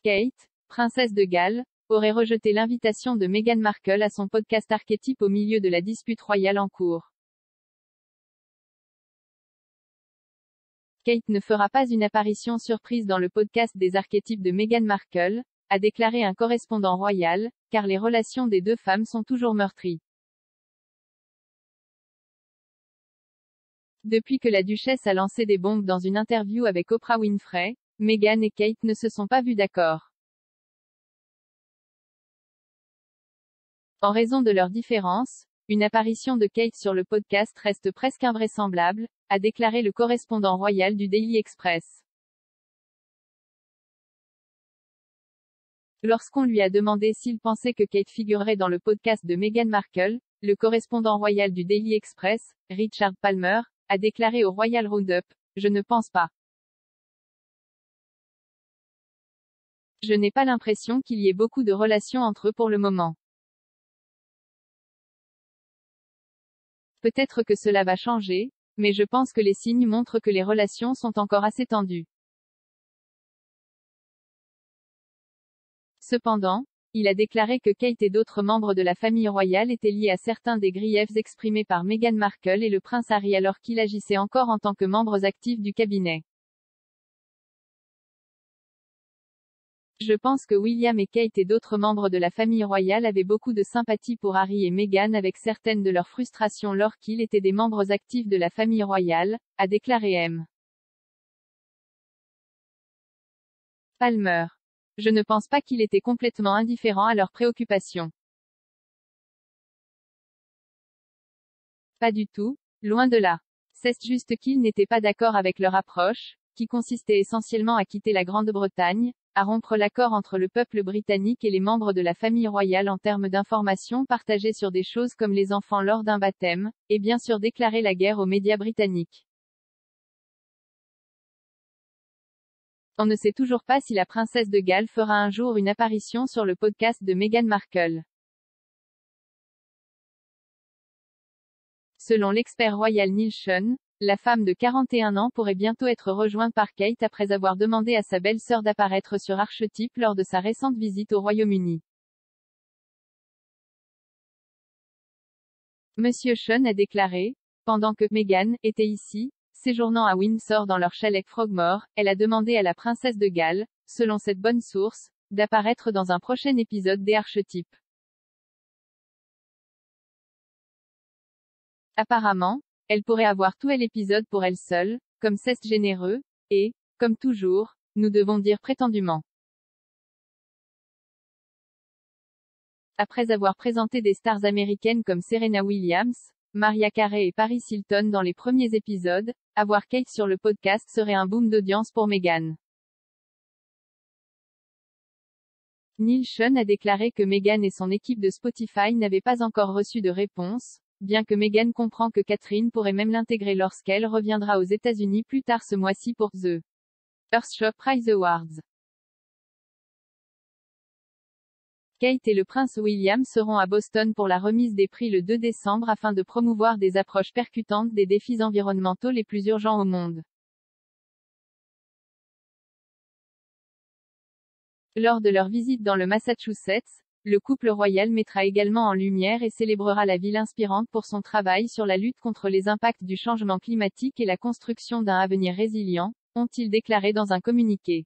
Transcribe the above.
Kate, princesse de Galles, aurait rejeté l'invitation de Meghan Markle à son podcast Archétype au milieu de la dispute royale en cours. Kate ne fera pas une apparition surprise dans le podcast des archétypes de Meghan Markle, a déclaré un correspondant royal, car les relations des deux femmes sont toujours meurtries. Depuis que la duchesse a lancé des bombes dans une interview avec Oprah Winfrey, Meghan et Kate ne se sont pas vus d'accord. En raison de leurs différences, une apparition de Kate sur le podcast reste presque invraisemblable, a déclaré le correspondant royal du Daily Express. Lorsqu'on lui a demandé s'il pensait que Kate figurerait dans le podcast de Meghan Markle, le correspondant royal du Daily Express, Richard Palmer, a déclaré au Royal Roundup, « Je ne pense pas. Je n'ai pas l'impression qu'il y ait beaucoup de relations entre eux pour le moment. Peut-être que cela va changer, mais je pense que les signes montrent que les relations sont encore assez tendues. » Cependant, il a déclaré que Kate et d'autres membres de la famille royale étaient liés à certains des griefs exprimés par Meghan Markle et le prince Harry alors qu'il agissait encore en tant que membres actifs du cabinet. Je pense que William et Kate et d'autres membres de la famille royale avaient beaucoup de sympathie pour Harry et Meghan avec certaines de leurs frustrations lorsqu'ils étaient des membres actifs de la famille royale, a déclaré M. Palmer. Je ne pense pas qu'il était complètement indifférent à leurs préoccupations. Pas du tout, loin de là. C'est juste qu'ils n'étaient pas d'accord avec leur approche, qui consistait essentiellement à quitter la Grande-Bretagne, à rompre l'accord entre le peuple britannique et les membres de la famille royale en termes d'informations partagées sur des choses comme les enfants lors d'un baptême, et bien sûr déclarer la guerre aux médias britanniques. On ne sait toujours pas si la princesse de Galles fera un jour une apparition sur le podcast de Meghan Markle. Selon l'expert royal Neil Schon, la femme de 41 ans pourrait bientôt être rejointe par Kate après avoir demandé à sa belle-sœur d'apparaître sur Archetype lors de sa récente visite au Royaume-Uni. Monsieur Schon a déclaré, pendant que Meghan était ici, séjournant à Windsor dans leur chalet Frogmore, elle a demandé à la princesse de Galles, selon cette bonne source, d'apparaître dans un prochain épisode des Archetypes. Apparemment, elle pourrait avoir tout l'épisode pour elle seule, comme c'est généreux, et, comme toujours, nous devons dire prétendument. Après avoir présenté des stars américaines comme Serena Williams, Mariah Carey et Paris Hilton dans les premiers épisodes, avoir Kate sur le podcast serait un boom d'audience pour Meghan. Neil Schon a déclaré que Meghan et son équipe de Spotify n'avaient pas encore reçu de réponse, bien que Meghan comprend que Catherine pourrait même l'intégrer lorsqu'elle reviendra aux États-Unis plus tard ce mois-ci pour The Earthshot Prize Awards. Kate et le prince William seront à Boston pour la remise des prix le 2 décembre afin de promouvoir des approches percutantes des défis environnementaux les plus urgents au monde. Lors de leur visite dans le Massachusetts, le couple royal mettra également en lumière et célébrera la ville inspirante pour son travail sur la lutte contre les impacts du changement climatique et la construction d'un avenir résilient, ont-ils déclaré dans un communiqué.